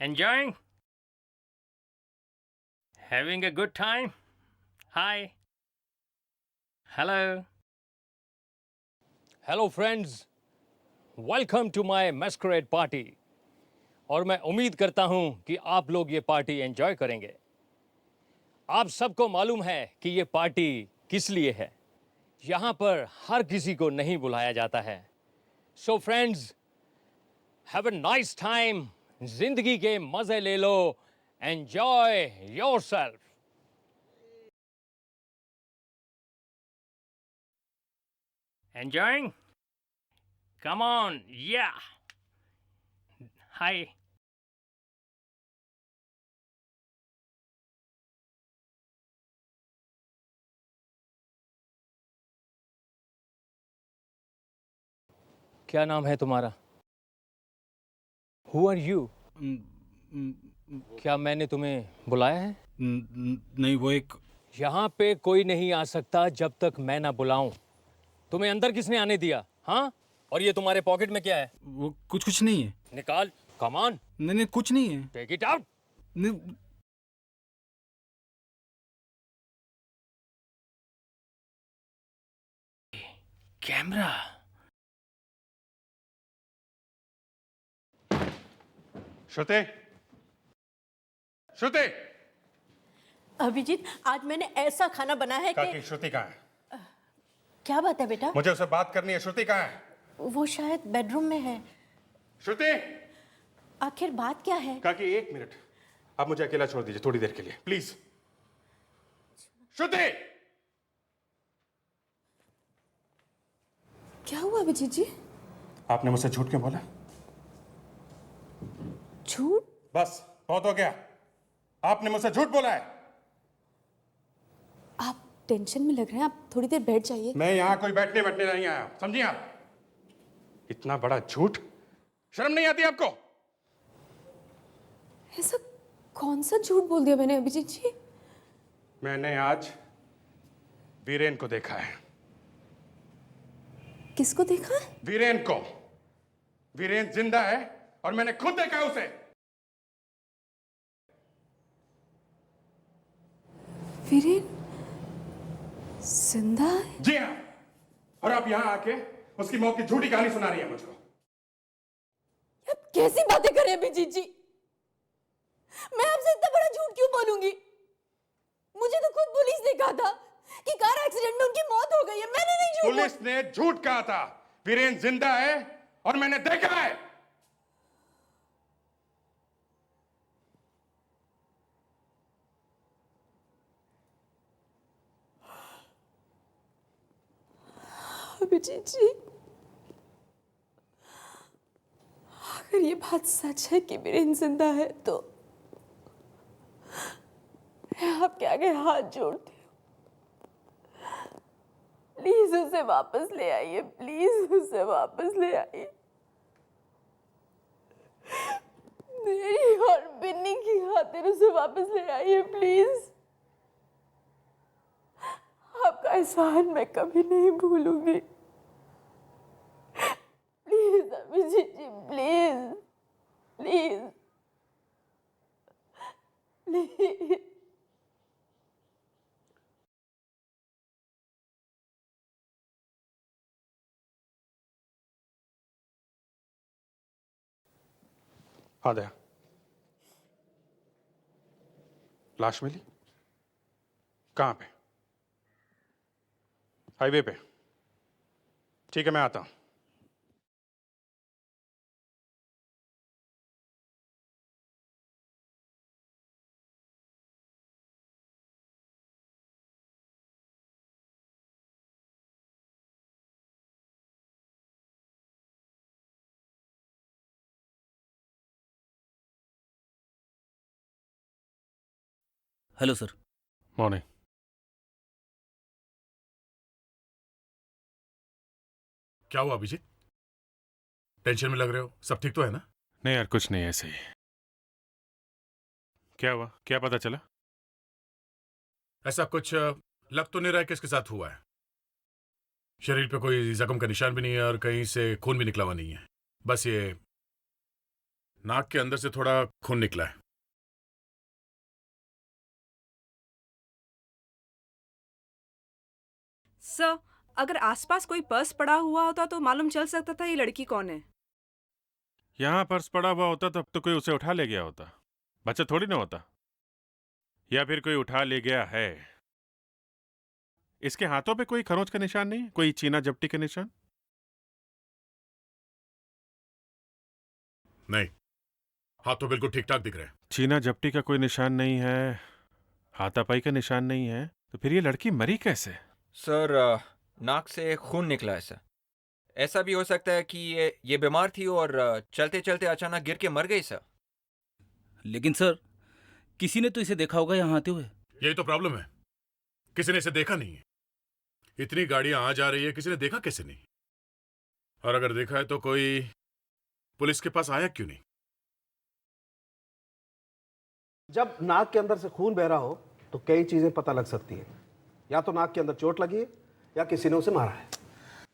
Enjoying? Having a good time? Hi. Hello. Hello friends, welcome to my masquerade party. और मैं उम्मीद करता हूं कि आप लोग ये पार्टी एंजॉय करेंगे। आप सबको मालूम है कि ये पार्टी किस लिए है। यहाँ पर हर किसी को नहीं बुलाया जाता है। So friends, have a nice time. जिंदगी के मजे ले लो। Enjoy yourself. Enjoying? Come on. Yeah. Hi. क्या नाम है तुम्हारा? Who are you? क्या मैंने तुम्हें बुलाया है? नहीं, वो एक यहाँ पे कोई नहीं आ सकता जब तक मैं ना बुलाऊं। तुम्हें अंदर किसने आने दिया? हाँ? और ये तुम्हारे पॉकेट में क्या है? वो कुछ नहीं है। निकाल। कम ऑन, नहीं नहीं, कुछ नहीं है। Take it out. नहीं, Camera. श्रुति, श्रुति। अभिजीत, आज मैंने ऐसा खाना बनाया है काकी, कि श्रुति कहाँ है? क्या बात है बेटा? मुझे उससे बात करनी है। श्रुति कहाँ है? वो शायद बेडरूम में है। श्रुति। आखिर बात क्या है? काकी, एक मिनट, आप मुझे अकेला छोड़ दीजिए थोड़ी देर के लिए, प्लीज। श्रुति। क्या हुआ अभिजीत जी? आपने मुझसे झूठ क्यों बोला? झूठ? बस बहुत हो गया। आपने मुझसे झूठ बोला है। आप टेंशन में लग रहे हैं, आप थोड़ी देर बैठ जाइए। मैं यहाँ कोई बैठने नहीं आया, समझिए आप? इतना बड़ा झूठ, शर्म नहीं आती आपको? ऐसा कौन सा झूठ बोल दिया मैंने अभिजीत जी? मैंने आज वीरेन को देखा है। किसको देखा है? वीरेन को। वीरेन जिंदा है और मैंने खुद देखा है उसे। वीरेन जिंदा है? जी हाँ। और आप यहां आके उसकी मौत की झूठी कहानी सुना रही है मुझको। आप कैसी बातें कर रहे हैं अभिजीत जी? मैं आपसे इतना बड़ा झूठ क्यों बोलूंगी? मुझे तो खुद पुलिस ने कहा था कि कार एक्सीडेंट में उनकी मौत हो गई है। मैंने नहीं झूठ पुलिस ने झूठ कहा था। वीरेन जिंदा है और मैंने देखा है। अभिजीत जी, अगर ये बात सच है कि वीरेन जिंदा है तो मैं आपके आगे हाथ जोड़ती हूँ। प्लीज उसे वापस ले आइए, प्लीज उसे वापस ले आइए। मेरी और बिन्नी की खातिर उसे वापस ले आइए प्लीज। आपका एहसान मैं कभी नहीं भूलूंगी। Please Abhijeet ji, please please please. हाँ दया, लाश मिली? कहां पे? हाईवे पे? ठीक है, मैं आता हूं। Hello sir. मॉर्निंग। क्या हुआ अभिजीत? टेंशन में लग रहे हो? सब ठीक तो है ना? नहीं यार, कुछ नहीं, ऐसे ही। क्या हुआ? क्या पता चला? ऐसा कुछ लग तो नहीं रहा है कि इसके साथ हुआ है। शरीर पे कोई जख्म का निशान भी नहीं है और कहीं से खून भी निकला हुआ नहीं है। बस ये नाक के अंदर से थोड़ा खून निकला है। सर, अगर आसपास कोई पर्स पड़ा हुआ होता तो मालूम चल सकता था ये लड़की कौन है। यहाँ पर्स पड़ा हुआ होता तब तो कोई उसे उठा ले गया होता, बच्चा थोड़ी ना होता। या फिर कोई उठा ले गया है। इसके हाथों पे कोई खरोंच का निशान नहीं, कोई चीना झपटी के निशान नहीं। हाथ तो बिल्कुल ठीक ठाक दिख रहे हैं। चीना झपटी का कोई निशान नहीं है, हाथापाई का निशान नहीं है, तो फिर ये लड़की मरी कैसे? सर, नाक से खून निकला है सर। ऐसा भी हो सकता है कि ये बीमार थी और चलते चलते अचानक गिर के मर गई सर। लेकिन सर, किसी ने तो इसे देखा होगा यहाँ आते हुए। यही तो प्रॉब्लम है, किसी ने इसे देखा नहीं है। इतनी गाड़ियां आ जा रही है, किसी ने देखा कैसे नहीं? और अगर देखा है तो कोई पुलिस के पास आया क्यों नहीं? जब नाक के अंदर से खून बह रहा हो तो कई चीजें पता लग सकती हैं। या तो नाक के अंदर चोट लगी है या किसी ने उसे मारा है।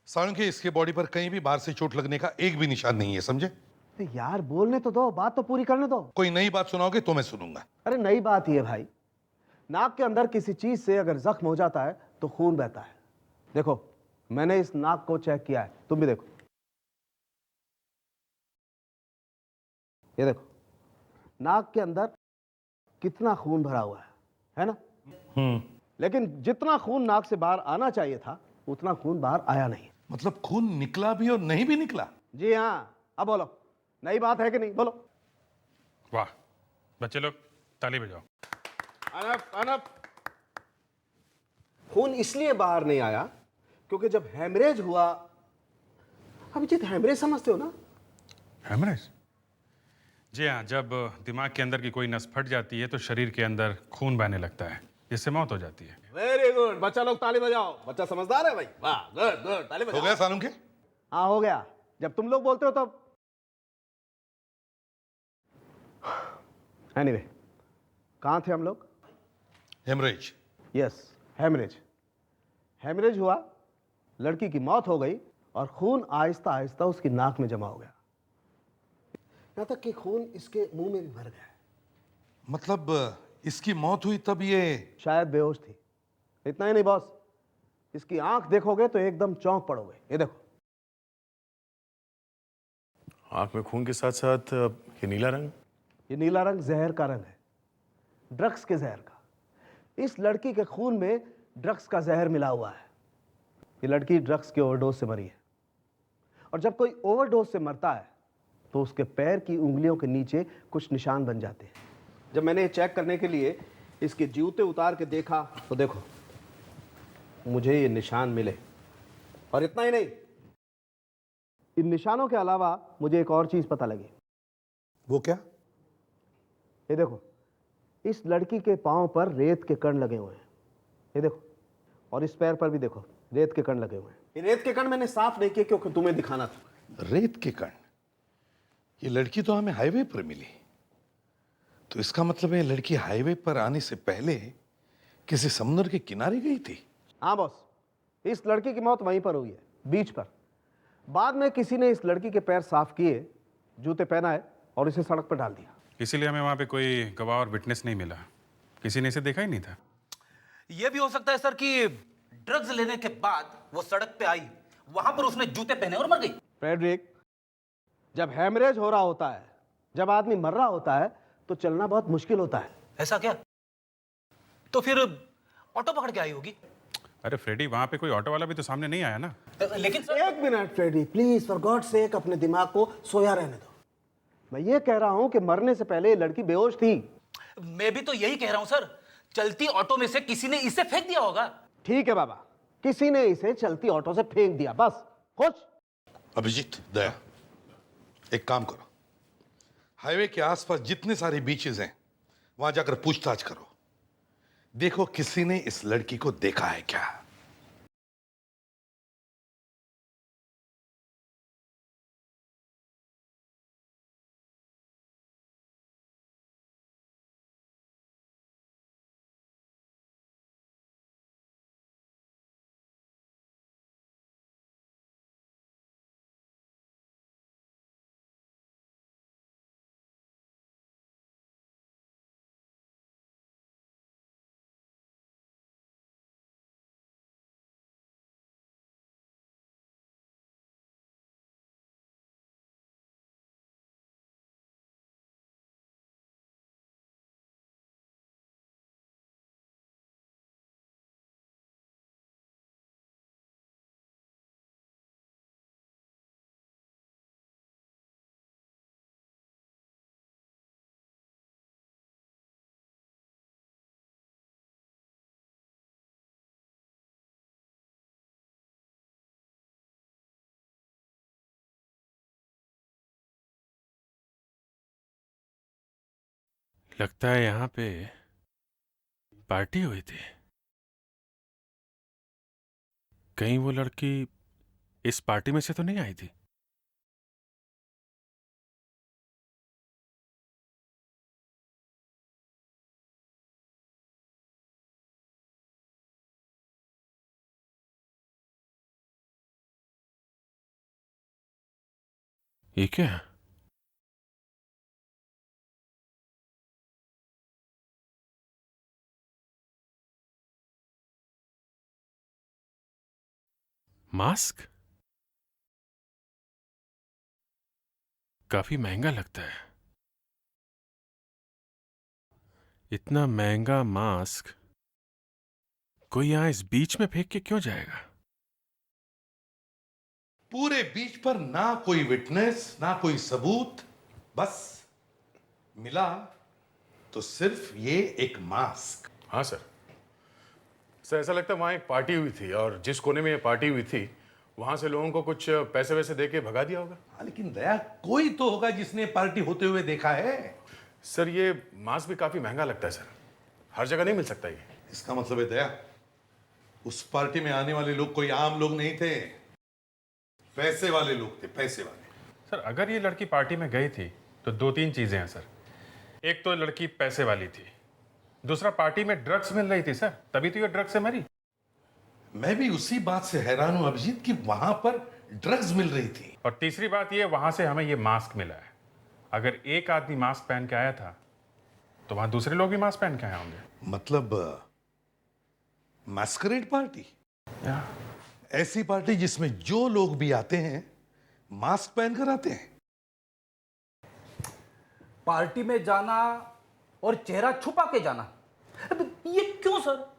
सालुंखे, इसके बॉडी पर कहीं भी बाहर से चोट लगने का एक भी निशान नहीं है, समझे? तो यार बोलने तो दो, बात तो पूरी करने दो। कोई नई बात सुनाओगे तो मैं सुनूंगा। अरे नई बात ही है भाई, नाक के अंदर किसी चीज से अगर जख्म हो जाता है तो खून बहता है। देखो, मैंने इस नाक को चेक किया है, तुम भी देखो। ये देखो, नाक के अंदर कितना खून भरा हुआ है ना? लेकिन जितना खून नाक से बाहर आना चाहिए था उतना खून बाहर आया नहीं। मतलब खून निकला भी और नहीं भी निकला? जी हाँ। अब बोलो, नई बात है कि नहीं? बोलो। वाह, बच्चे लोग ताली बजाओ। Enough enough. खून इसलिए बाहर नहीं आया क्योंकि जब हेमरेज हुआ, अभिजीत हेमरेज समझते हो ना? हेमरेज? जी हाँ, जब दिमाग के अंदर की कोई नस फट जाती है तो शरीर के अंदर खून बहने लगता है, जिससे मौत हो जाती है। वेरी गुड, बच्चा लोग ताली बजाओ। बच्चा समझदार है भाई। वाह, गुड गुड, ताली बजाओ। हो गया सालुंखे? हाँ हो गया। जब तुम लोग बोलते हो तब। एनीवे, कहाँ थे हम लोग? हेमरेज। Yes, haemorrhage. हेमरेज हुआ, लड़की की मौत हो गई और खून आहिस्ता आहिस्ता उसकी नाक में जमा हो गया, यहां तक कि खून इसके मुंह में भी भर गया। मतलब इसकी मौत हुई तब ये शायद बेहोश थी। इतना ही नहीं बॉस, इसकी आंख देखोगे तो एकदम चौंक पड़ोगे। ये देखो, आंख में खून के साथ साथ ये नीला रंग। ये नीला रंग जहर का रंग है, ड्रग्स के जहर का। इस लड़की के खून में ड्रग्स का जहर मिला हुआ है। ये लड़की ड्रग्स के ओवरडोज से मरी है। और जब कोई ओवरडोज से मरता है तो उसके पैर की उंगलियों के नीचे कुछ निशान बन जाते हैं। जब मैंने चेक करने के लिए इसके जूते उतार के देखा तो देखो, मुझे ये निशान मिले। और इतना ही नहीं, इन निशानों के अलावा मुझे एक और चीज पता लगी। वो क्या? ये देखो, इस लड़की के पांव पर रेत के कण लगे हुए हैं। ये देखो, और इस पैर पर भी देखो, रेत के कण लगे हुए हैं। ये रेत के कण मैंने साफ नहीं किए क्योंकि तुम्हें दिखाना था। रेत के कण? ये लड़की तो हमें हाईवे पर मिली, तो इसका मतलब है लड़की हाईवे पर आने से पहले किसी समुद्र के किनारे गई थी। हाँ बॉस, इस लड़की की मौत वहीं पर हुई है, बीच पर। बाद में किसी ने इस लड़की के पैर साफ किए, जूते पहनाए और इसे सड़क पर डाल दिया। इसीलिए हमें वहां पे कोई गवाह और विटनेस नहीं मिला, किसी ने इसे देखा ही नहीं था। यह भी हो सकता है सर कि ड्रग्स लेने के बाद वो सड़क पे आई, वहां पर उसने जूते पहने और मर गई। फ्रेडरिक, जब हेमरेज हो रहा होता है, जब आदमी मर रहा होता है तो चलना बहुत मुश्किल होता है। ऐसा क्या? तो फिर ऑटो पकड़ के आई होगी। अरे फ्रेडी, वहां पे कोई ऑटो वाला भी तो सामने नहीं आया ना। लेकिन सर, एक minute Freddy, please for god sake अपने दिमाग को सोया रहने दो। मैं ये कह रहा हूं कि मरने से पहले ये लड़की बेहोश थी। मैं भी तो यही कह रहा हूं सर, चलती ऑटो में से किसी ने इसे फेंक दिया होगा। ठीक है बाबा, किसी ने इसे चलती ऑटो से फेंक दिया, बस। खुश? अभिजीत, दया, एक काम करो, हाईवे के आसपास जितने सारे बीचेस हैं वहां जाकर पूछताछ करो, देखो किसी ने इस लड़की को देखा है क्या। लगता है यहाँ पे पार्टी हुई थी। कहीं वो लड़की इस पार्टी में से तो नहीं आई थी? ये क्या है? मास्क काफी महंगा लगता है। इतना महंगा मास्क कोई यहां इस बीच में फेंक के क्यों जाएगा? पूरे बीच पर ना कोई विटनेस ना कोई सबूत, बस मिला तो सिर्फ ये एक मास्क। हाँ सर। सर ऐसा लगता है वहां एक पार्टी हुई थी और जिस कोने में ये पार्टी हुई थी वहां से लोगों को कुछ पैसे वैसे दे के भगा दिया होगा। हाँ, लेकिन दया कोई तो होगा जिसने पार्टी होते हुए देखा है। सर ये मास्क भी काफी महंगा लगता है सर, हर जगह नहीं मिल सकता ये। इसका मतलब है दया उस पार्टी में आने वाले लोग कोई आम लोग नहीं थे, पैसे वाले लोग थे, पैसे वाले। सर अगर ये लड़की पार्टी में गई थी तो दो तीन चीजें हैं सर। एक तो लड़की पैसे वाली थी, दूसरा पार्टी में ड्रग्स मिल रही थी सर, तभी तो ये ड्रग्स से मरी। मैं भी उसी बात से हैरान हूं अभिजीत कि वहां पर ड्रग्स मिल रही थी। और तीसरी बात ये वहां से हमें ये मास्क मिला है। अगर एक आदमी मास्क पहन के आया था तो वहां दूसरे लोग भी मास्क पहन के आए होंगे। मतलब मैस्करेड पार्टी, ऐसी पार्टी जिसमें जो लोग भी आते हैं मास्क पहनकर आते हैं। पार्टी में जाना और चेहरा छुपा के जाना, ये क्यों सर?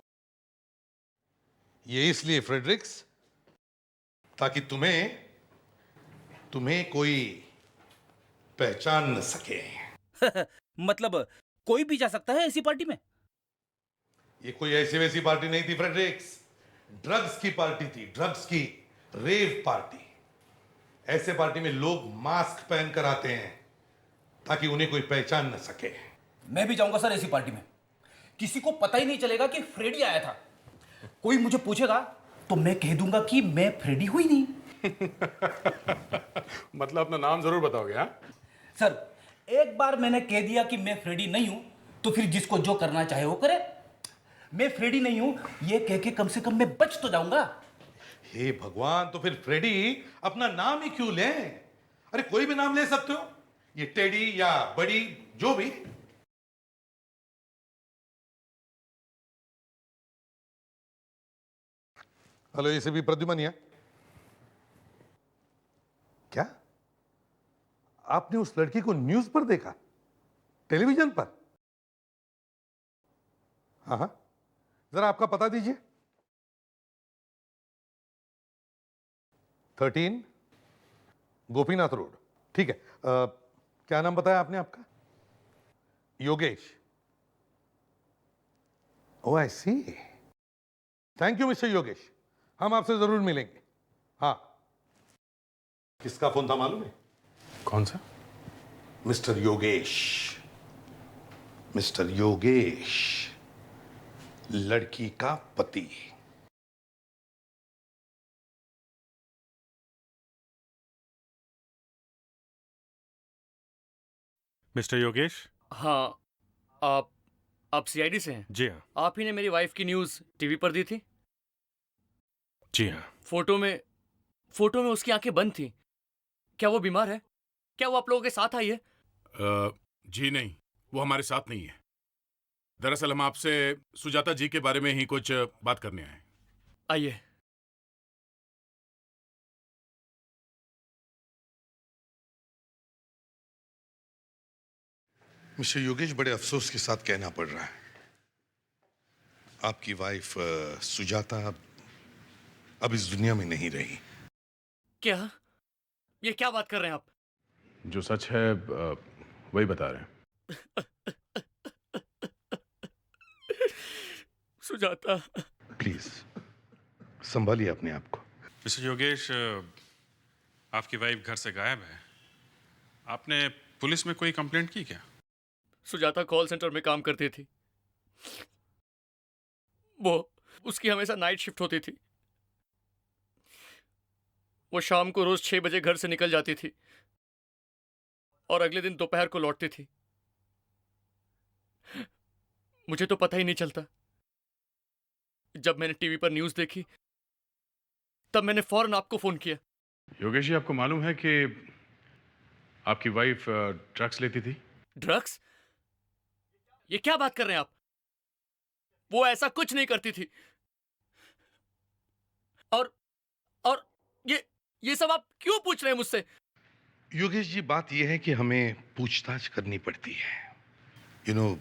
ये इसलिए फ्रेडरिक्स ताकि तुम्हें कोई पहचान न सके। मतलब कोई भी जा सकता है ऐसी पार्टी में? ये कोई ऐसी वैसी पार्टी नहीं थी फ्रेडरिक्स, ड्रग्स की पार्टी थी, ड्रग्स की रेव पार्टी। ऐसे पार्टी में लोग मास्क पहनकर आते हैं ताकि उन्हें कोई पहचान न सके। मैं भी जाऊंगा सर ऐसी पार्टी में, किसी को पता ही नहीं चलेगा कि फ्रेडी आया था। कोई मुझे पूछेगा तो मैं कह दूंगा कि मैं फ्रेडी हुई नहीं। मतलब अपना नाम जरूर बताओगे? हाँ सर, एक बार मैंने कह दिया कि मैं फ्रेडी नहीं हूं तो फिर जिसको जो करना चाहे वो करे। मैं फ्रेडी नहीं हूं ये कह के कम से कम मैं बच तो जाऊंगा। हे भगवान, तो फिर फ्रेडी अपना नाम ही क्यों लें? अरे कोई भी नाम ले सकते हो, ये टेडी या बड़ी, जो भी। हेलो, ये भी प्रद्युमन है क्या? आपने उस लड़की को न्यूज पर देखा, टेलीविजन पर? हाँ हाँ, जरा आपका पता दीजिए। 13 गोपीनाथ रोड, ठीक है। क्या नाम बताया आपने आपका? योगेश। ओ आई सी, थैंक यू मिस्टर योगेश, हम आपसे जरूर मिलेंगे। हाँ, किसका फोन था मालूम है? कौन सा? मिस्टर योगेश, मिस्टर योगेश, लड़की का पति। मिस्टर योगेश? हाँ, आप सीआईडी से हैं? जी हाँ। आप ही ने मेरी वाइफ की न्यूज़ टीवी पर दी थी? जी हाँ। फोटो में उसकी आंखें बंद थी। क्या वो बीमार है? क्या वो आप लोगों के साथ आई है? जी नहीं, वो हमारे साथ नहीं है। दरअसल हम आपसे सुजाता जी के बारे में ही कुछ बात करने आए। आइए। मिस्टर योगेश, बड़े अफसोस के साथ कहना पड़ रहा है, आपकी वाइफ सुजाता अब इस दुनिया में नहीं रही। क्या? ये क्या बात कर रहे हैं आप? जो सच है वही बता रहे हैं। सुजाता, प्लीज संभालिए अपने आप को। मिस्टर योगेश, आपकी वाइफ घर से गायब है। आपने पुलिस में कोई कंप्लेंट की क्या? सुजाता कॉल सेंटर में काम करती थी। वो उसकी हमेशा नाइट शिफ्ट होती थी। वो शाम को रोज 6 बजे घर से निकल जाती थी और अगले दिन दोपहर को लौटती थी। मुझे तो पता ही नहीं चलता। जब मैंने टीवी पर न्यूज़ देखी तब मैंने फौरन आपको फोन किया। योगेश जी, आपको मालूम है कि आपकी वाइफ ड्रग्स लेती थी? ड्रग्स? ये क्या बात कर रहे हैं आप? वो ऐसा कुछ नहीं करती थी। और ये सब आप क्यों पूछ रहे हैं मुझसे? योगेश जी, बात यह है कि हमें पूछताछ करनी पड़ती है। You know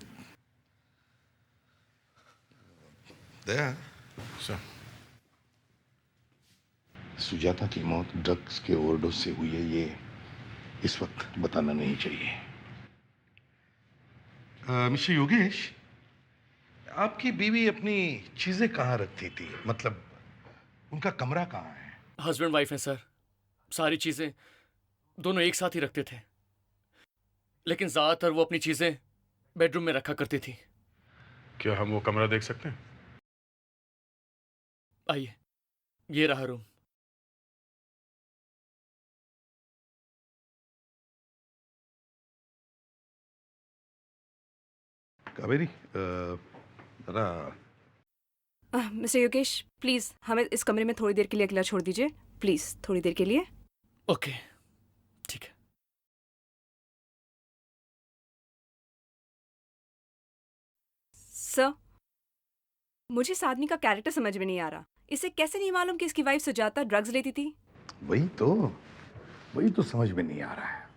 Daya, sir, Sujata की मौत ड्रग्स के ओवरडोज से हुई है, ये इस वक्त बताना नहीं चाहिए। मिस्टर योगेश, आपकी बीवी अपनी चीजें कहाँ रखती थी? मतलब उनका कमरा कहाँ है? हस्बैंड वाइफ है सर। सारी चीजें दोनों एक साथ ही रखते थे, लेकिन ज्यादातर वो अपनी चीजें बेडरूम में रखा करती थी। क्या हम वो कमरा देख सकते हैं? आइए, ये रहा रूम। कावेरी, जरा मिस्टर योगेश, प्लीज हमें इस कमरे में थोड़ी देर के लिए अकेला छोड़ दीजिए। प्लीज, थोड़ी देर के लिए। ओके, ठीक है। सर, मुझे इस आदमी का कैरेक्टर समझ में नहीं आ रहा। इसे कैसे नहीं मालूम कि इसकी वाइफ सुजाता ड्रग्स लेती थी? वही तो समझ में नहीं आ रहा है।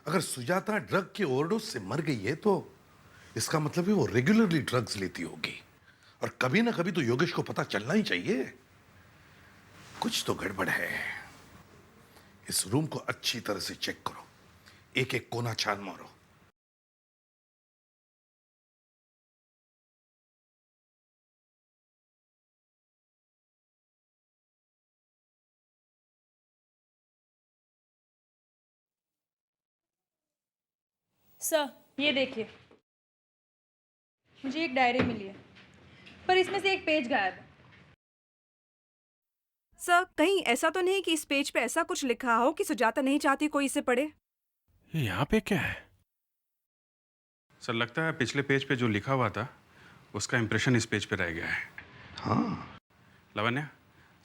अगर सुजाता ड्रग के ओवरडोज से मर गई है तो इसका मतलब है वो रेगुलरली ड्रग्स लेती होगी, और कभी ना कभी तो योगेश को पता चलना ही चाहिए। कुछ तो गड़बड़ है। इस रूम को अच्छी तरह से चेक करो, एक एक कोना छान मारो। सर, ये देखिए, मुझे एक डायरी मिली है, पर इसमें से एक पेज गायब है। सर, कहीं ऐसा तो नहीं कि इस पेज पे ऐसा कुछ लिखा हो कि सुजाता नहीं चाहती कोई इसे पढ़े? ये यहाँ पे क्या है? सर, लगता है पिछले पेज पे जो लिखा हुआ था उसका इंप्रेशन इस पेज पे रह गया है। हाँ, लावण्या,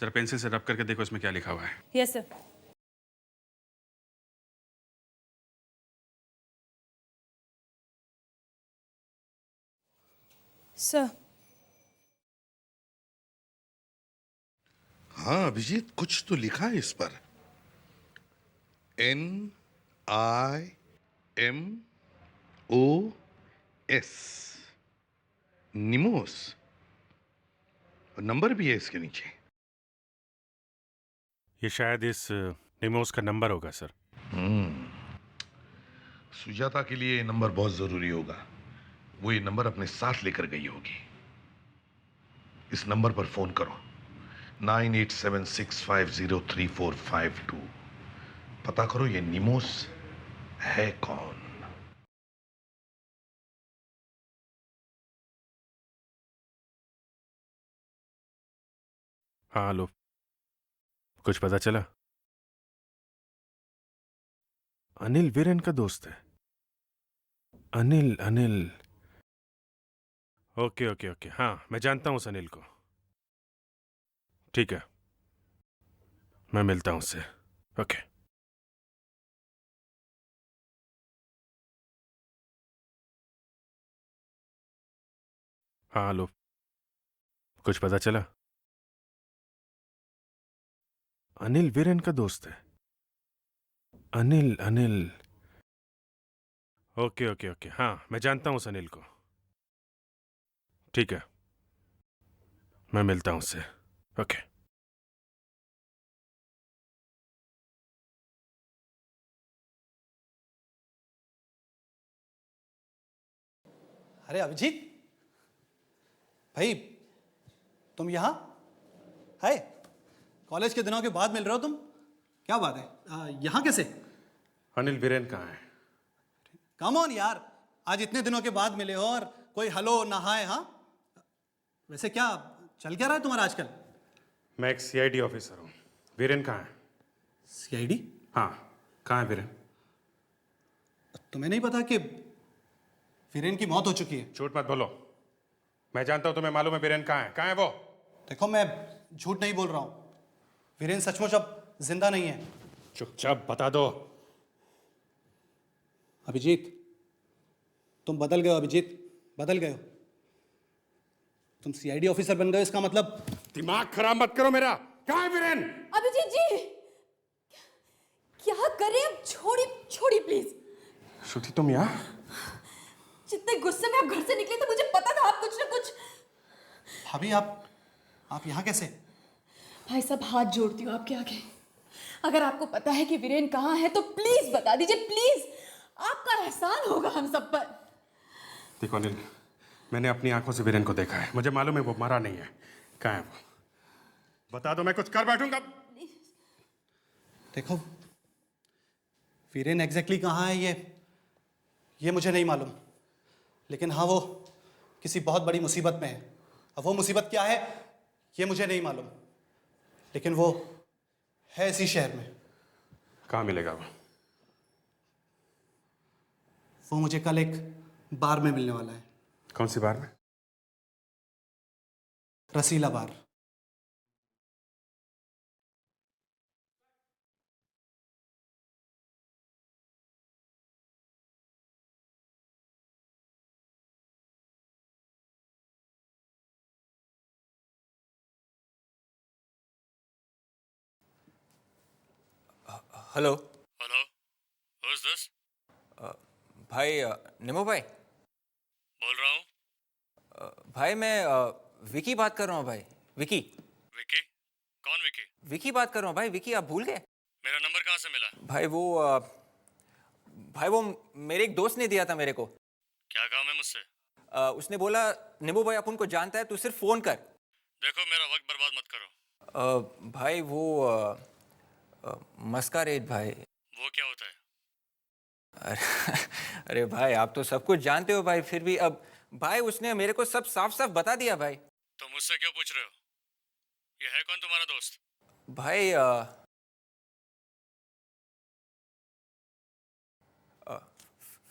जरा पेंसिल से रब करके देखो इसमें क्या लिखा हुआ है। Yes sir. सर, हाँ अभिजीत, कुछ तो लिखा है इस पर। NIMOS, निमोस। नंबर भी है इसके नीचे। ये शायद इस निमोस का नंबर होगा सर। सुजाता के लिए ये नंबर बहुत जरूरी होगा। वो ये नंबर अपने साथ लेकर गई होगी। इस नंबर पर फोन करो, 9876503452। पता करो ये निमोस है कौन। हाँ, लो, कुछ पता चला? अनिल वीरेन का दोस्त है। अनिल। ओके, हाँ, मैं जानता हूँ उस अनिल को। ठीक है, मैं मिलता हूँ उससे। ओके। हाँ, लो, कुछ पता चला? अनिल वीरेन का दोस्त है। अनिल। ओके, हाँ, मैं जानता हूँ उस अनिल को। ठीक है, मैं मिलता हूँ उससे। ओके। अरे अभिजीत भाई, तुम यहाँ? हाय, कॉलेज के दिनों के बाद मिल रहे हो तुम? क्या बात है, यहाँ कैसे? अनिल वीरेन कहाँ है? कम ऑन यार, आज इतने दिनों के बाद मिले हो और कोई हेलो ना हाय। हाँ, वैसे क्या चल क्या रहा है तुम्हारा आजकल? मैं एक सीआईडी ऑफिसर हूँ। वीरेन कहाँ है? सीआईडी? हाँ, कहाँ है वीरेन? तुम्हें नहीं पता कि वीरेन की मौत हो चुकी है? झूठ मत बोलो। मैं जानता हूँ, तुम्हें मालूम है वीरेन कहाँ है। कहाँ है वो? देखो, मैं झूठ नहीं बोल रहा हूँ। वीरेन सचमुच अब जिंदा नहीं है। चुपचाप बता दो। अभिजीत, तुम बदल गए हो। अभिजीत, बदल गए हो। तुम सीआईडी ऑफिसर बन गए, इसका मतलब। दिमाग खराब मत करो मेरा। कहाँ है वीरेन? अभिजीत जी, क्या करें अब? छोड़ी प्लीज। श्रुति, तुम यहाँ? जितने गुस्से में आप घर से निकले थे, मुझे पता था आप कुछ ना कुछ। भाभी, आप यहाँ कैसे? भाई साहब, हाथ जोड़ती हूँ आपके आगे। अगर आपको पता है कि वीरेन कहाँ है तो प्लीज बता दीजिए, प्लीज। आपका एहसान होगा हम सब पर। देखो अनिल, मैंने अपनी आंखों से वीरेन को देखा है। मुझे मालूम है वो मरा नहीं है। कहाँ है वो? बता दो, मैं कुछ कर बैठूंगा। देखो, वीरेन एग्जैक्टली कहाँ है ये मुझे नहीं मालूम, लेकिन हाँ, वो किसी बहुत बड़ी मुसीबत में है। अब वो मुसीबत क्या है ये मुझे नहीं मालूम, लेकिन वो है इसी शहर में। कहाँ मिलेगा वो? वो मुझे कल एक बार में मिलने वाला है। कौन सी बार में? Rasila bar. Hello. Hello, who is this? भाई निमो भाई। बोल रहा हूँ। भाई मैं विकी बात कर रहा हूँ भाई। विकी। विकी? कौन विकी? विकी बात कर रहा हूँ भाई। विकी, आप भूल गए? मेरा नंबर कहाँ से मिला? भाई वो मेरे एक दोस्त ने दिया था मेरे को। क्या काम है मुझसे? उसने बोला निमो भाई अपन को जानता है, तू सिर्फ फोन कर। देखो, मेरा वक्त बर्बाद मत करो। भाई वो मस्कारेड भाई। वो क्या होता है? अरे भाई, आप तो सब कुछ जानते हो भाई, फिर भी अब भाई उसने मेरे को सब साफ साफ बता दिया भाई। तो मुझसे क्यों पूछ रहे हो? ये है कौन तुम्हारा दोस्त? भाई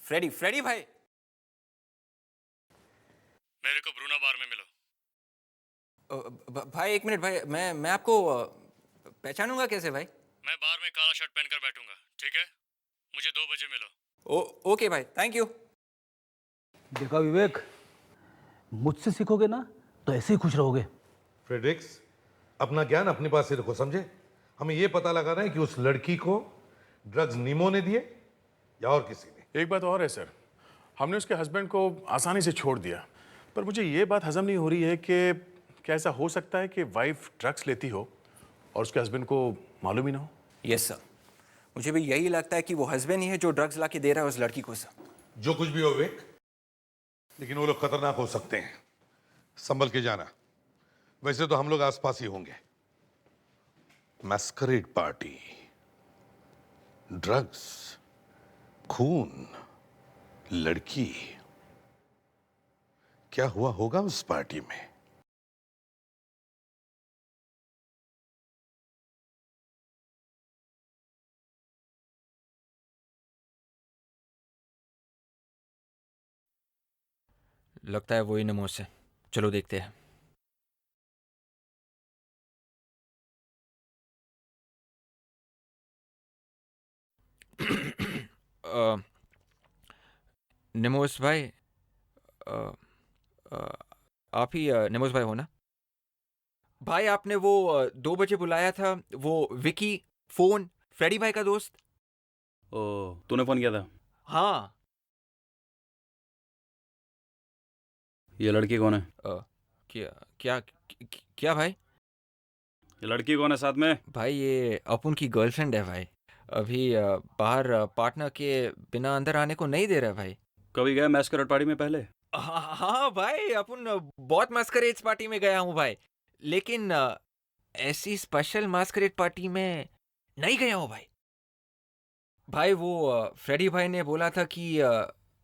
फ्रेडी भाई। मेरे को ब्रूना बार में मिलो। भाई एक मिनट भाई, मैं आपको पहचानूंगा कैसे भाई? मैं बार में काला शर्ट पहनकर बैठूंगा, ठीक है? मुझे 2 बजे मिलो। ओके भाई, थैंक यू। देखा विवेक, मुझसे सीखोगे ना तो ऐसे ही खुश रहोगे। फ्रेडरिक्स, अपना ज्ञान अपने पास ही रखो, समझे? हमें यह पता लगाना है कि उस लड़की को ड्रग्स नीमो ने दिए या और किसी ने। एक बात और है सर, हमने उसके हस्बैंड को आसानी से छोड़ दिया, पर मुझे ये बात हजम नहीं हो रही है कि क्या ऐसा हो सकता है कि वाइफ ड्रग्स लेती हो और उसके हस्बैंड को मालूम ही ना हो? यस सर, मुझे भी यही लगता है कि वो हस्बैंड ही है जो ड्रग्स लाके दे रहा है उस लड़की को सर। जो कुछ भी हो विवेक, लेकिन वो लोग खतरनाक हो सकते हैं, संभल के जाना। वैसे तो हम लोग आसपास ही होंगे। मैस्करेड पार्टी, ड्रग्स, खून, लड़की, क्या हुआ होगा उस पार्टी में? लगता है वही नमो से। चलो देखते हैं। निमोस भाई, आप ही निमोस भाई हो ना? भाई आपने वो 2 बजे बुलाया था, वो विकी फोन, फ्रेडी भाई का दोस्त। ओ, तूने फोन किया था? हाँ। ये लड़की कौन है? क्या क्या क्या भाई? ये लड़की कौन है साथ में? भाई ये अपुन की गर्लफ्रेंड है भाई। अभी बाहर पार्टनर के बिना अंदर आने को नहीं दे रहा भाई। कभी गया मैस्करेड पार्टी में पहले? हाँ भाई, अपन बहुत मास्करेड पार्टी में गया हूँ भाई, लेकिन ऐसी स्पेशल मास्करेड पार्टी में नहीं गया हूँ भाई। भाई वो फ्रेडी भाई ने बोला था कि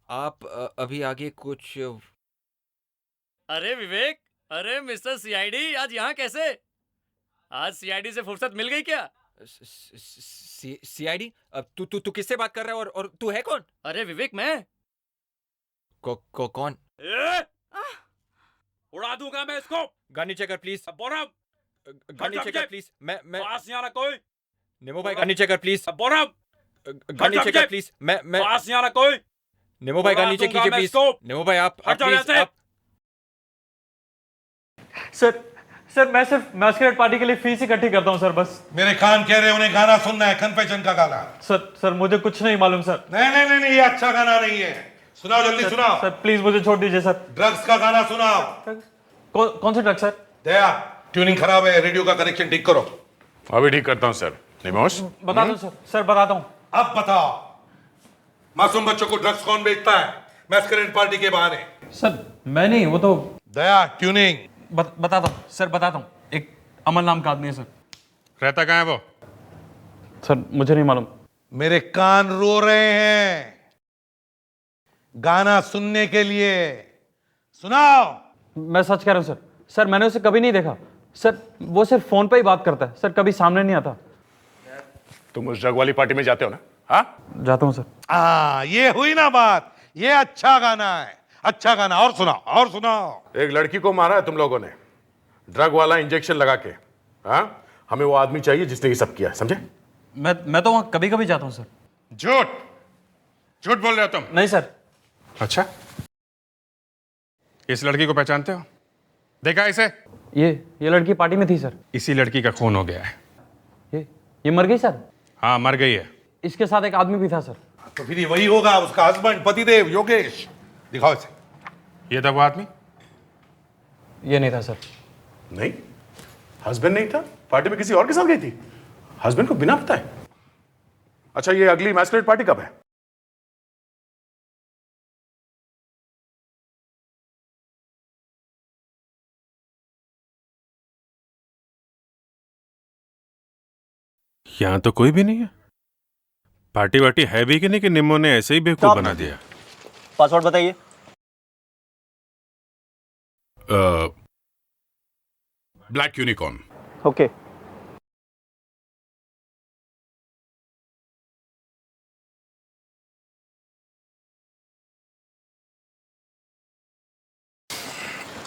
आप अभी आगे कुछ अरे विवेक, अरे मिस्टर सीआईडी, आज यहाँ कैसे? आज सीआईडी से फुर्सत मिल गई क्या? सीआईडी? अब तू किससे बात कर रहा है और तू है कौन? अरे विवेक, मैं कौन? उड़ा दूंगा मैं इसको। गन नीचे कर प्लीज। बोरम, गन नीचे कर प्लीज। मैं पास नहीं आना कोई। नेमो भाई गन नीचे कर प्लीज। बोरम, गन नीचे कर प्लीज। मैं पास नहीं आना कोई। नेमो भाई गन नीचे दूंगा कीजिए मैं प्लीज। इसको। नेमो भाई आप हट जाओ यहाँ प्लीज से। आप सर मैं सिर्फ मैस्करेड पार्टी के लिए फीस इकट्ठी करता हूँ सर, बस। मेरे कान कह रहे हैं उन्हें गाना सुनना है, कन्फेशन का गाना। सर मुझे कुछ नहीं मालूम सर। नहीं, ये अच्छा गाना नहीं है। सुनाओ, जल्दी सुनाओ। सर प्लीज मुझे छोड़ दीजिए सर। ड्रग्स का गाना सुनाओ। कौन से ड्रग सर? दया, ट्यूनिंग खराब है, रेडियो का कनेक्शन ठीक करो। अभी ठीक करता हूँ सर। निमोश, बता दो सर बताता हूँ। अब बताओ, मासूम बच्चों को ड्रग्स कौन बेचता है मैस्करेड पार्टी के बहाने? सर मैं नहीं, वो तो दया, ट्यूनिंग बताता हूँ सर, बताता हूँ। एक अमन नाम का आदमी है सर। रहता कहाँ है वो? सर मुझे नहीं मालूम। मेरे कान रो रहे हैं गाना सुनने के लिए। सुनाओ। मैं सच कह रहा हूँ सर। सर मैंने उसे कभी नहीं देखा सर, वो सिर्फ फोन पे ही बात करता है सर, कभी सामने नहीं आता। तुम उस ड्रग वाली पार्टी में जाते हो ना? हाँ, जाता हूँ सर। ये हुई ना बात। ये अच्छा गाना है, अच्छा गाना। और सुनाओ। एक लड़की को मारा है तुम लोगों ने, ड्रग वाला इंजेक्शन लगा के। हाँ, हमें वो आदमी चाहिए जिसने ये सब किया, समझे? मैं तो वहां कभी कभी जाता हूँ सर। झूठ बोल रहे हो तुम। नहीं सर। अच्छा, इस लड़की को पहचानते हो? देखा इसे? ये लड़की पार्टी में थी सर। इसी लड़की का खून हो गया है। ये मर गई सर? हाँ, मर गई है। इसके साथ एक आदमी भी था सर। तो फिर ये वही होगा, उसका हस्बैंड, पतिदेव, योगेश। दिखाओ इसे। ये था वो आदमी? ये नहीं था सर। नहीं, हस्बैंड नहीं था। पार्टी में किसी और के साथ गई थी, हस्बैंड को बिना बताए। अच्छा, ये अगली मैस्करेड पार्टी कब है? यहां तो कोई भी नहीं है। पार्टी वार्टी है भी कि नहीं, कि निम्मो ने ऐसे ही बेवकूफ बना दिया? पासवर्ड बताइए। Black unicorn. ओके।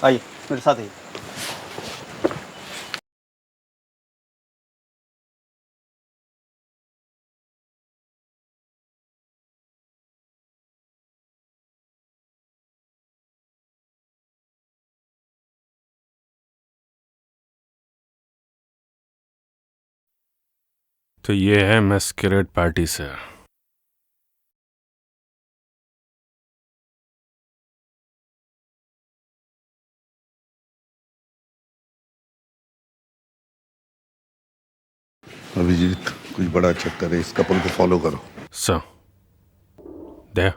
आइए मेरे साथ आइए। तो ये है मैस्करेड पार्टी से। अभिजीत, कुछ बड़ा चक्कर है, इस कपल को फॉलो करो। सर, दया,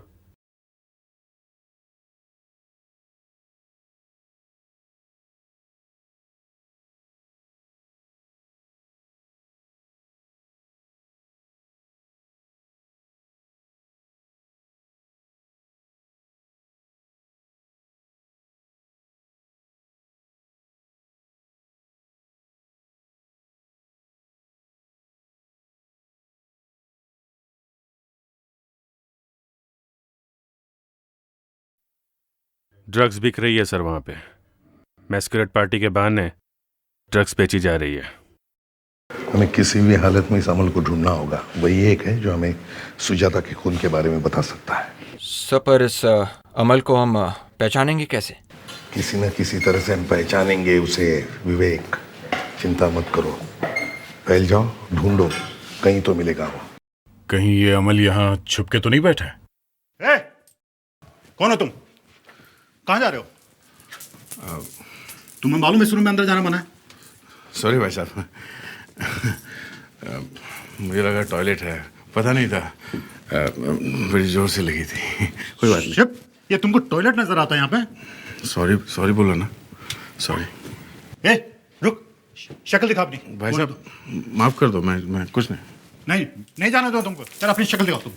ड्रग्स बिक रही है सर वहां पे। मैस्करेड पार्टी के बहाने ड्रग्स बेची जा रही है। हमें किसी भी हालत में इस अमल को ढूंढना होगा। वही एक है जो हमें सुजाता के खून के बारे में बता सकता है। सर पर इस अमल को हम पहचानेंगे कैसे? किसी न किसी तरह से हम पहचानेंगे उसे। विवेक, चिंता मत करो, फैल जाओ, ढूंढो, कहीं तो मिलेगा वो। कहीं ये अमल यहाँ छुप के तो नहीं बैठा है? कौन हो तुम? कहाँ जा रहे हो? तुम्हें मालूम है इस रूम में अंदर जाना मना है? सॉरी भाई साहब, मुझे लगा टॉयलेट है, पता नहीं था। बड़ी जोर से लगी थी। कोई बात नहीं। ये तुमको टॉयलेट नजर आता है यहाँ पे? सॉरी बोलो ना। सॉरी। रुक, शक्ल दिखा अपनी। भाई साहब माफ कर दो, मैं कुछ नहीं। नहीं जाने दो तुमको। चल अपनी शक्ल दिखाओ तुम।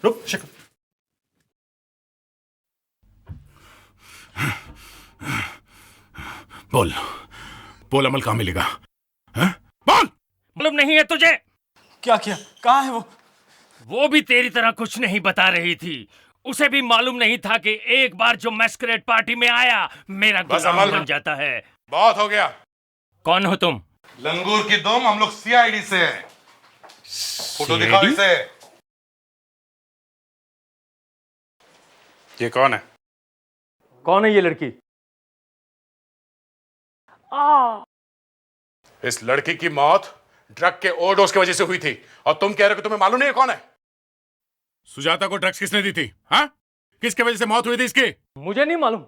रुक शिखर। बोल बोल, अमल कहाँ मिलेगा? हैं? बोल। मालूम नहीं है तुझे? क्या किया? कहाँ है वो? वो भी तेरी तरह कुछ नहीं बता रही थी। उसे भी मालूम नहीं था कि एक बार जो मैस्करेड पार्टी में आया मेरा बस गुलाम अमल। बन जाता है। बहुत हो गया। कौन हो तुम? लंगूर की दुम, हम लोग सीआईडी से हैं। फोटो दिखाओ CID? इसे। ये कौन है? कौन है ये लड़की? इस लड़की की मौत ड्रग के ओवरडोज की वजह से हुई थी और तुम कह रहे हो कि तुम्हें मालूम नहीं है कौन है? सुजाता को ड्रग्स किसने दी थी? हाँ, किसके वजह से मौत हुई थी इसकी? मुझे नहीं मालूम।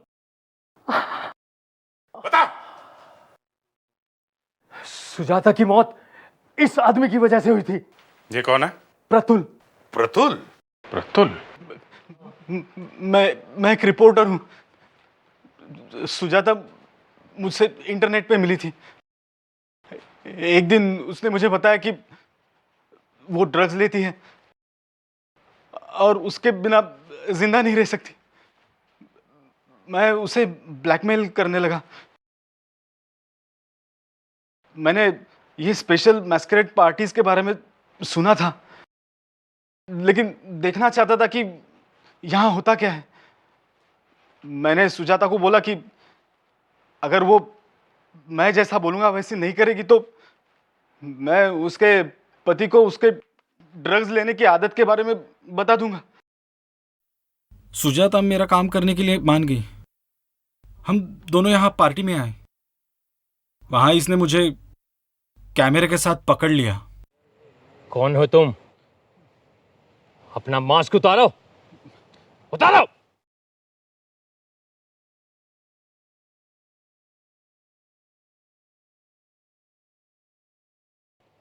बता। सुजाता की मौत इस आदमी की वजह से हुई थी। ये कौन है? प्रतुल। प्रतुल? प्रतुल? मैं एक रिपोर्टर हूं। सुजाता मुझसे इंटरनेट पे मिली थी। एक दिन उसने मुझे बताया कि वो ड्रग्स लेती है और उसके बिना जिंदा नहीं रह सकती। मैं उसे ब्लैकमेल करने लगा। मैंने ये स्पेशल मैस्करेड पार्टीज के बारे में सुना था, लेकिन देखना चाहता था कि यहां होता क्या है। मैंने सुजाता को बोला कि अगर वो मैं जैसा बोलूंगा वैसे नहीं करेगी तो मैं उसके पति को उसके ड्रग्स लेने की आदत के बारे में बता दूंगा। सुजाता मेरा काम करने के लिए मान गई। हम दोनों यहाँ पार्टी में आए। वहां इसने मुझे कैमरे के साथ पकड़ लिया। कौन हो तुम? अपना मास्क उतारो, उतारो।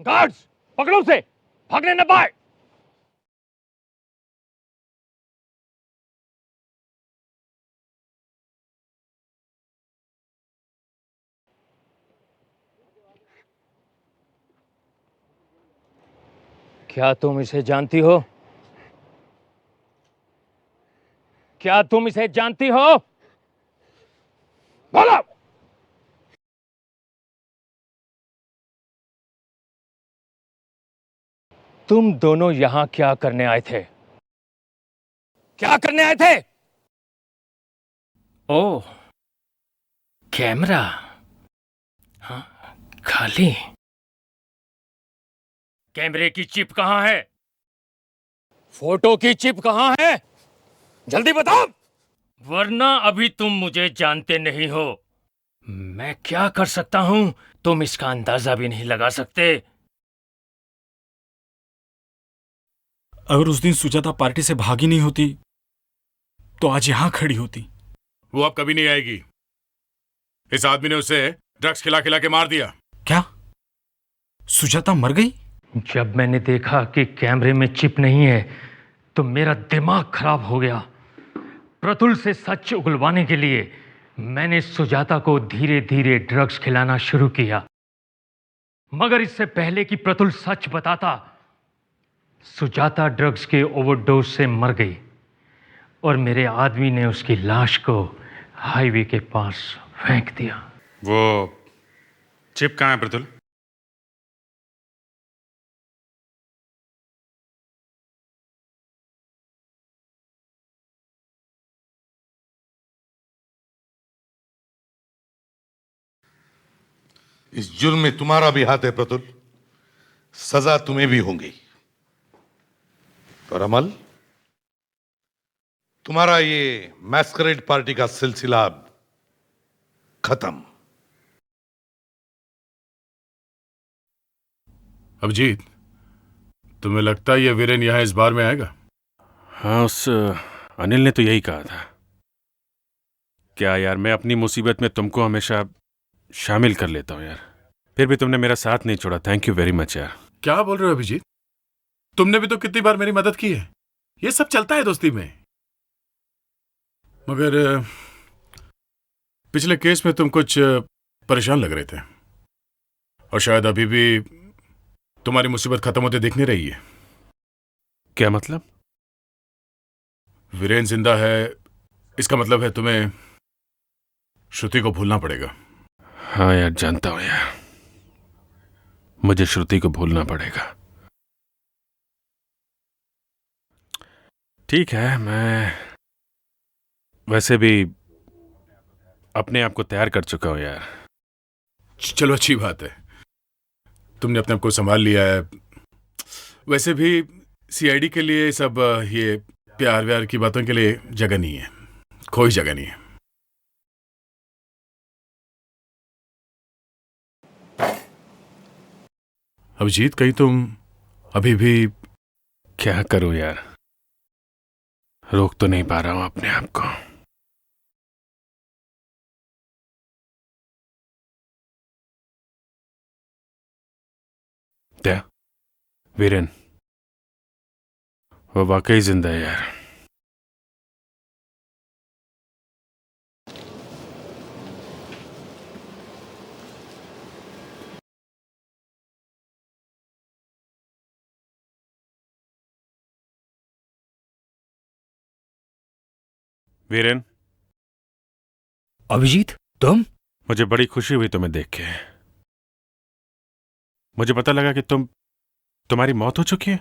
गार्ड्स, पकड़ो उसे, भागने न पाए। क्या तुम इसे जानती हो? क्या तुम इसे जानती हो? बोलो। तुम दोनों यहां क्या करने आए थे? क्या करने आए थे? ओह, कैमरा। हाँ, खाली। कैमरे की चिप कहां है? फोटो की चिप कहां है? जल्दी बताओ, वरना अभी तुम मुझे जानते नहीं हो। मैं क्या कर सकता हूं तुम इसका अंदाजा भी नहीं लगा सकते। अगर उस दिन सुजाता पार्टी से भागी नहीं होती तो आज यहां खड़ी होती। वो अब कभी नहीं आएगी। इस आदमी ने उसे ड्रग्स खिला खिला के मार दिया। क्या सुजाता मर गई? जब मैंने देखा कि कैमरे में चिप नहीं है तो मेरा दिमाग खराब हो गया। प्रतुल से सच उगलवाने के लिए मैंने सुजाता को धीरे धीरे ड्रग्स खिलाना शुरू किया, मगर इससे पहले कि प्रतुल सच बताता, सुजाता ड्रग्स के ओवरडोज से मर गई और मेरे आदमी ने उसकी लाश को हाईवे के पास फेंक दिया। वो चिप कहाँ है प्रतुल? इस जुर्म में तुम्हारा भी हाथ है प्रतुल। सजा तुम्हें भी होगी। और अमल, तुम्हारा ये मैस्करेड पार्टी का सिलसिला अब खत्म। अभिजीत, तुम्हें लगता है ये वीरेन यहां इस बार में आएगा? हाँ, उस अनिल ने तो यही कहा था। क्या यार, मैं अपनी मुसीबत में तुमको हमेशा शामिल कर लेता हूं यार। फिर भी तुमने मेरा साथ नहीं छोड़ा। थैंक यू वेरी मच यार। क्या बोल रहे हो अभिजीत? तुमने भी तो कितनी बार मेरी मदद की है। ये सब चलता है दोस्ती में। मगर पिछले केस में तुम कुछ परेशान लग रहे थे और शायद अभी भी तुम्हारी मुसीबत खत्म होते दिख नहीं रही है। क्या मतलब? वीरेन जिंदा है, इसका मतलब है तुम्हें श्रुति को भूलना पड़ेगा। हाँ यार, जानता हूं यार, मुझे श्रुति को भूलना पड़ेगा। ठीक है, मैं वैसे भी अपने आप को तैयार कर चुका हूं यार। चलो अच्छी बात है, तुमने अपने आप को संभाल लिया है। वैसे भी सीआईडी के लिए सब ये प्यार व्यार की बातों के लिए जगह नहीं है, कोई जगह नहीं है। अभिजीत, कहीं तुम अभी भी... क्या करूं यार, रोक तो नहीं पा रहा हूं अपने आप को। क्या वीरेन, वो वाकई जिंदा है यार। वीरेन। अभिजीत, तुम? मुझे बड़ी खुशी हुई तुम्हें देख के। मुझे पता लगा कि तुम्हारी मौत हो चुकी है।